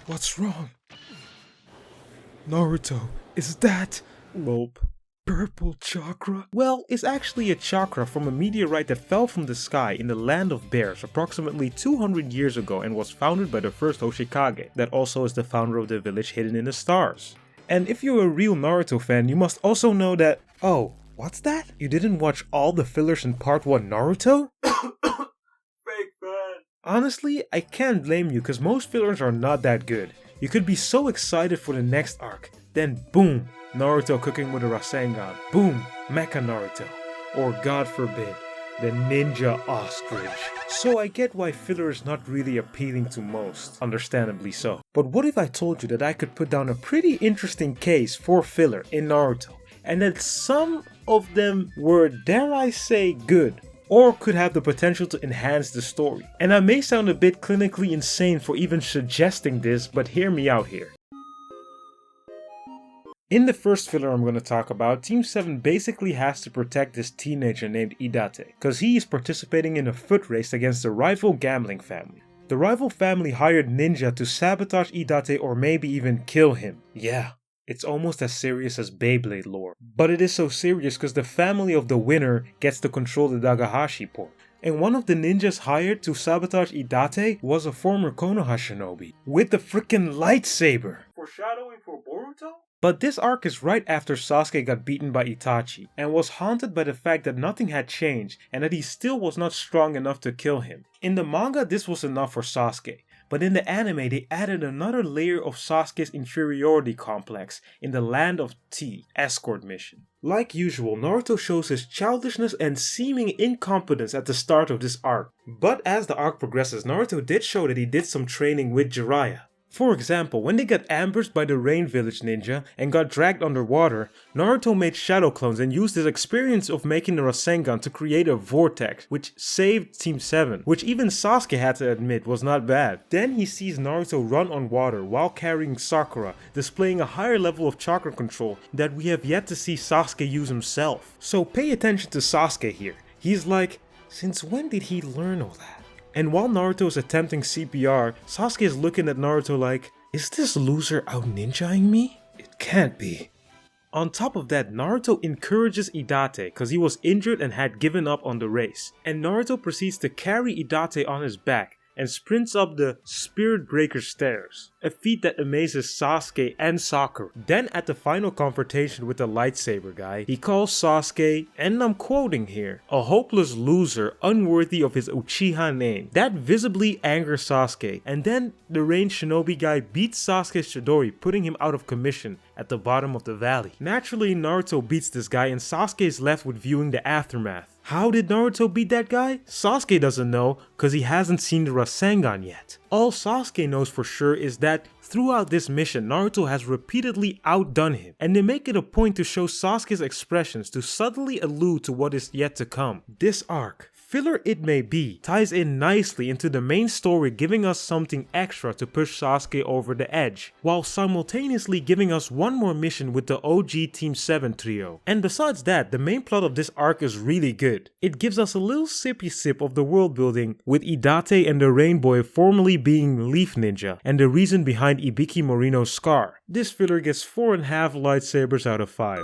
What's wrong? Naruto, is that Gulp. purple chakra? Well, it's actually a chakra from a meteorite that fell from the sky in the land of bears approximately 200 years ago and was founded by the first Hoshikage, that also is the founder of the village hidden in the stars. And if you're a real Naruto fan, you must also know that— oh, what's that? You didn't watch all the fillers in part 1 Naruto? Fake fan. Honestly, I can't blame you because most fillers are not that good. You could be so excited for the next arc, then boom, Naruto cooking with a Rasengan, boom, Mecha Naruto, or God forbid, the Ninja Ostrich. So I get why filler is not really appealing to most, understandably so. But what if I told you that I could put down a pretty interesting case for filler in Naruto, and that some of them were, dare I say, good, or could have the potential to enhance the story. And I may sound a bit clinically insane for even suggesting this, but hear me out here. In the first filler I'm going to talk about, Team 7 basically has to protect this teenager named Idate, cause he is participating in a foot race against a rival gambling family. The rival family hired ninja to sabotage Idate or maybe even kill him. Yeah. It's almost as serious as Beyblade lore. But it is so serious because the family of the winner gets to control the Dagahashi port. And one of the ninjas hired to sabotage Idate was a former Konoha shinobi with the freaking lightsaber. Foreshadowing for Boruto? But this arc is right after Sasuke got beaten by Itachi and was haunted by the fact that nothing had changed and that he still was not strong enough to kill him. In the manga, this was enough for Sasuke. But in the anime, they added another layer of Sasuke's inferiority complex in the Land of Tea escort mission. Like usual, Naruto shows his childishness and seeming incompetence at the start of this arc. But as the arc progresses, Naruto did show that he did some training with Jiraiya. For example, when they got ambushed by the Rain Village ninja and got dragged underwater, Naruto made shadow clones and used his experience of making the Rasengan to create a vortex, which saved Team 7, which even Sasuke had to admit was not bad. Then he sees Naruto run on water while carrying Sakura, displaying a higher level of chakra control that we have yet to see Sasuke use himself. So pay attention to Sasuke here. He's like, since when did he learn all that? And while Naruto is attempting CPR, Sasuke is looking at Naruto like, is this loser out ninjaing me? It can't be. On top of that, Naruto encourages Idate because he was injured and had given up on the race. And Naruto proceeds to carry Idate on his back and sprints up the Spirit Breaker stairs, a feat that amazes Sasuke and Sakura. Then at the final confrontation with the lightsaber guy, he calls Sasuke, and I'm quoting here, a hopeless loser unworthy of his Uchiha name. That visibly angers Sasuke, and then the ranged shinobi guy beats Sasuke's Chidori, putting him out of commission at the bottom of the valley. Naturally, Naruto beats this guy and Sasuke is left with viewing the aftermath. How did Naruto beat that guy? Sasuke doesn't know because he hasn't seen the Rasengan yet. All Sasuke knows for sure is that throughout this mission, Naruto has repeatedly outdone him, and they make it a point to show Sasuke's expressions to subtly allude to what is yet to come. This arc, filler it may be, ties in nicely into the main story, giving us something extra to push Sasuke over the edge, while simultaneously giving us one more mission with the OG Team 7 trio. And besides that, the main plot of this arc is really good. It gives us a little sippy sip of the world building, with Idate and the Rain Boy formerly being Leaf Ninja, and the reason behind Ibiki Morino's scar. This filler gets 4.5 lightsabers out of 5.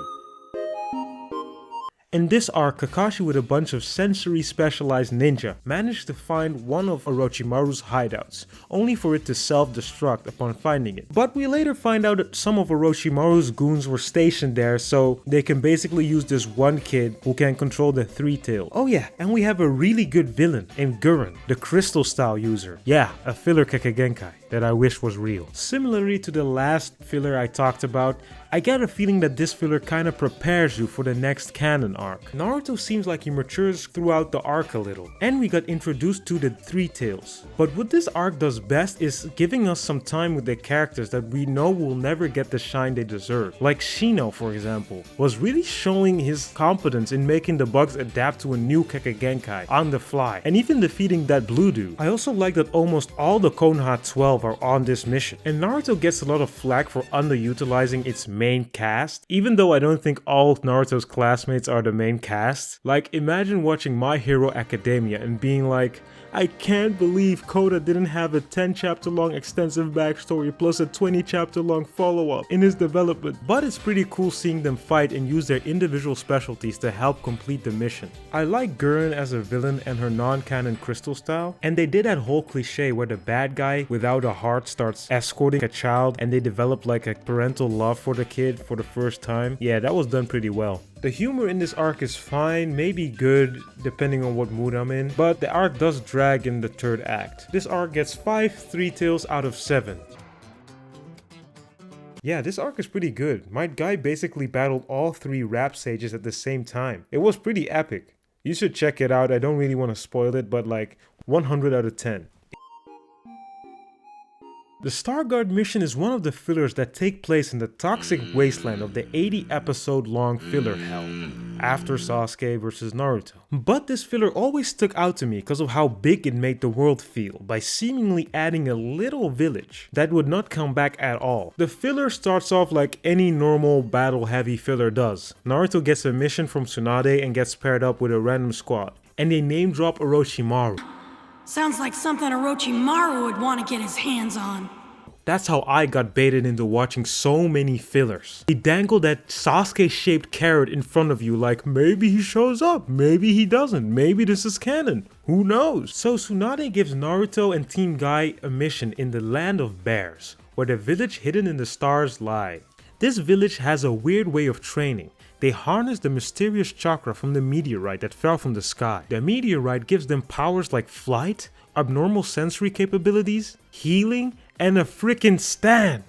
In this arc, Kakashi with a bunch of sensory specialized ninja managed to find one of Orochimaru's hideouts, only for it to self-destruct upon finding it. But we later find out that some of Orochimaru's goons were stationed there, so they can basically use this one kid who can control the three-tailed. Oh yeah, and we have a really good villain named Gurren, the crystal style user. Yeah, a filler Kekkei that I wish was real. Similarly to the last filler I talked about, I get a feeling that this filler kinda prepares you for the next canon arc. Naruto seems like he matures throughout the arc a little, and we got introduced to the Three Tails. But what this arc does best is giving us some time with the characters that we know will never get the shine they deserve. Like Shino, for example, was really showing his competence in making the bugs adapt to a new Kekkei on the fly, and even defeating that blue dude. I also like that almost all the Konoha 12 are on this mission, and Naruto gets a lot of flack for underutilizing its main cast, even though I don't think all of Naruto's classmates are the main cast. Like, imagine watching My Hero Academia and being like, I can't believe Koda didn't have a 10 chapter long extensive backstory plus a 20 chapter long follow-up in his development, but it's pretty cool seeing them fight and use their individual specialties to help complete the mission. I like Gurren as a villain and her non-canon crystal style, and they did that whole cliche where the bad guy without a heart starts escorting a child and they develop like a parental love for the kid for the first time. Yeah, that was done pretty well. The humor in this arc is fine, maybe good, depending on what mood I'm in, but the arc does drag in the third act. This arc gets 5 3 tails out of 7. Yeah, this arc is pretty good. My guy basically battled all 3 rap sages at the same time. It was pretty epic. You should check it out. I don't really want to spoil it, but like 100 out of 10. The Starguard mission is one of the fillers that take place in the toxic wasteland of the 80 episode long filler hell, after Sasuke vs Naruto. But this filler always stuck out to me because of how big it made the world feel by seemingly adding a little village that would not come back at all. The filler starts off like any normal battle heavy filler does. Naruto gets a mission from Tsunade and gets paired up with a random squad, and they name drop Orochimaru. Sounds like something Orochimaru would want to get his hands on. That's how I got baited into watching so many fillers. They dangle that Sasuke-shaped carrot in front of you like maybe he shows up, maybe he doesn't, maybe this is canon. Who knows? So Tsunade gives Naruto and Team Guy a mission in the Land of Bears, where the village hidden in the stars lie. This village has a weird way of training. They harness the mysterious chakra from the meteorite that fell from the sky. The meteorite gives them powers like flight, abnormal sensory capabilities, healing, and a freaking stand.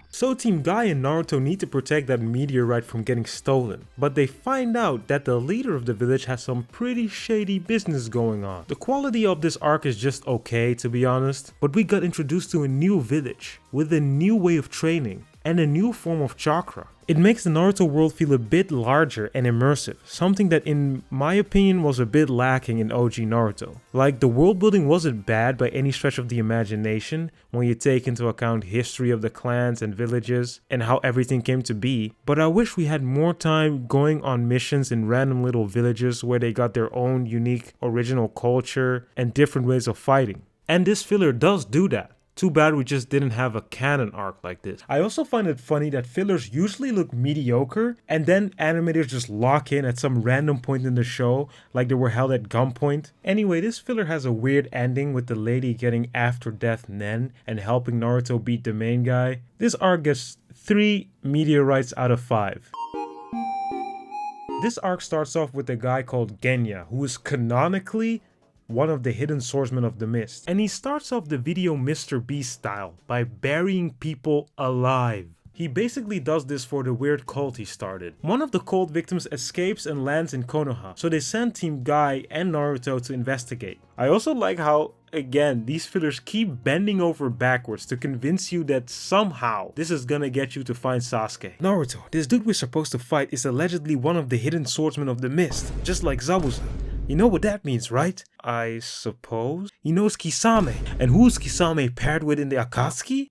So Team Guy and Naruto need to protect that meteorite from getting stolen, but they find out that the leader of the village has some pretty shady business going on. The quality of this arc is just okay, to be honest, but we got introduced to a new village with a new way of training and a new form of chakra. It makes the Naruto world feel a bit larger and immersive, something that in my opinion was a bit lacking in OG Naruto. Like, the world building wasn't bad by any stretch of the imagination when you take into account history of the clans and villages and how everything came to be, but I wish we had more time going on missions in random little villages where they got their own unique original culture and different ways of fighting. And this filler does do that. Too bad we just didn't have a canon arc like this. I also find it funny that fillers usually look mediocre and then animators just lock in at some random point in the show like they were held at gunpoint. Anyway, this filler has a weird ending with the lady getting after death Nen and helping Naruto beat the main guy. This arc gets 3 meteorites out of 5. This arc starts off with a guy called Genya, who is canonically one of the hidden swordsmen of the mist, and he starts off the video Mr. Beast style by burying people alive. He basically does this for the weird cult he started. One of the cult victims escapes and lands in Konoha, so they send Team Guy and Naruto to investigate. I also like how, again, these fillers keep bending over backwards to convince you that somehow this is gonna get you to find Sasuke. Naruto, this dude we're supposed to fight is allegedly one of the hidden swordsmen of the mist, just like Zabuza. You know what that means, right? I suppose? He knows Kisame. And who's Kisame paired with in the Akatsuki?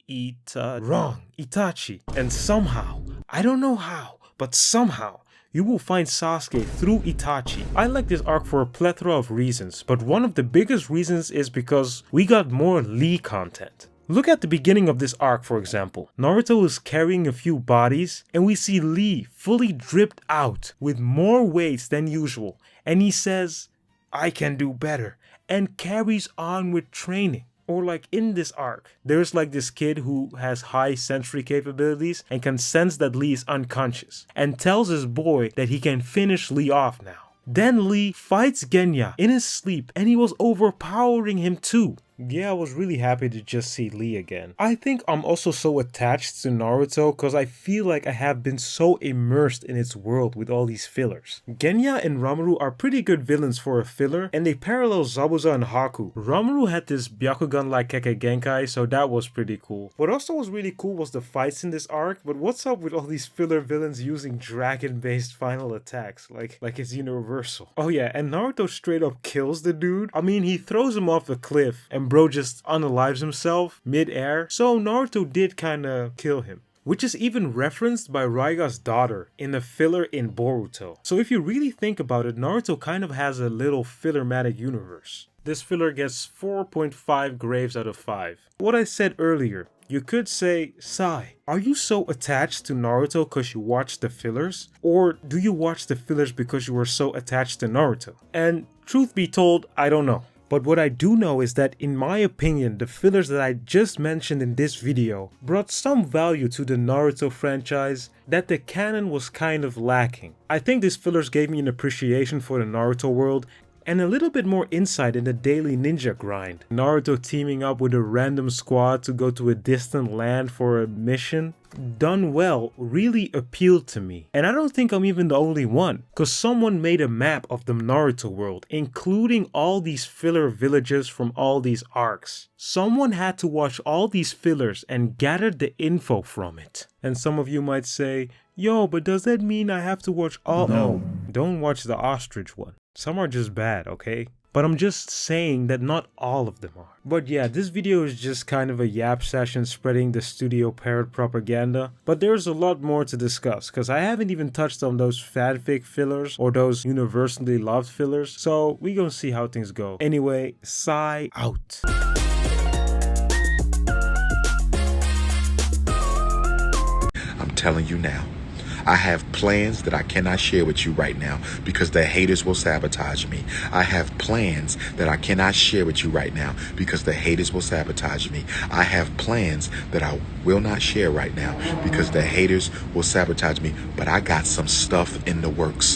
Wrong. Itachi. And somehow, I don't know how, but somehow, you will find Sasuke through Itachi. I like this arc for a plethora of reasons, but one of the biggest reasons is because we got more Lee content. Look at the beginning of this arc, for example. Naruto is carrying a few bodies, and we see Lee fully dripped out with more weights than usual, and he says, "I can do better," and carries on with training. Or like in this arc, there's like this kid who has high sensory capabilities and can sense that Lee is unconscious, and tells his boy that he can finish Lee off now. Then Lee fights Genya in his sleep, and he was overpowering him too. Yeah, I was really happy to just see Lee again. I think I'm also so attached to Naruto because I feel like I have been so immersed in its world with all these fillers. Genya and Rimuru are pretty good villains for a filler, and they parallel Zabuza and Haku. Rimuru had this Byakugan-like Kekkei Genkai, so that was pretty cool. What also was really cool was the fights in this arc, but what's up with all these filler villains using dragon-based final attacks, like it's universal. Oh yeah, and Naruto straight up kills the dude. I mean, he throws him off the cliff, and bro just unalives himself mid-air, so Naruto did kinda kill him. which is even referenced by Raiga's daughter in a filler in Boruto. So if you really think about it, Naruto kind of has a little fillermatic universe. This filler gets 4.5 graves out of 5. What I said earlier, you could say, Sai, are you so attached to Naruto because you watched the fillers? Or do you watch the fillers because you were so attached to Naruto? And truth be told, I don't know. But what I do know is that in my opinion, the fillers that I just mentioned in this video brought some value to the Naruto franchise that the canon was kind of lacking. I think these fillers gave me an appreciation for the Naruto world and a little bit more insight in the daily ninja grind. Naruto teaming up with a random squad to go to a distant land for a mission, done well, really appealed to me. And I don't think I'm even the only one, cause someone made a map of the Naruto world, including all these filler villages from all these arcs. Someone had to watch all these fillers and gathered the info from it. And some of you might say, yo, but does that mean I have to watch all? No, don't watch the ostrich one. Some are just bad, okay? But I'm just saying that not all of them are. But yeah, this video is just kind of a yap session spreading the Studio Parrot propaganda. But there's a lot more to discuss, because I haven't even touched on those fanfic fillers or those universally loved fillers. So we gonna see how things go. Anyway, Sai out. I'm telling you now. I have plans that I cannot share with you right now because the haters will sabotage me. I have plans that I cannot share with you right now because the haters will sabotage me. I have plans that I will not share right now because the haters will sabotage me. But I got some stuff in the works.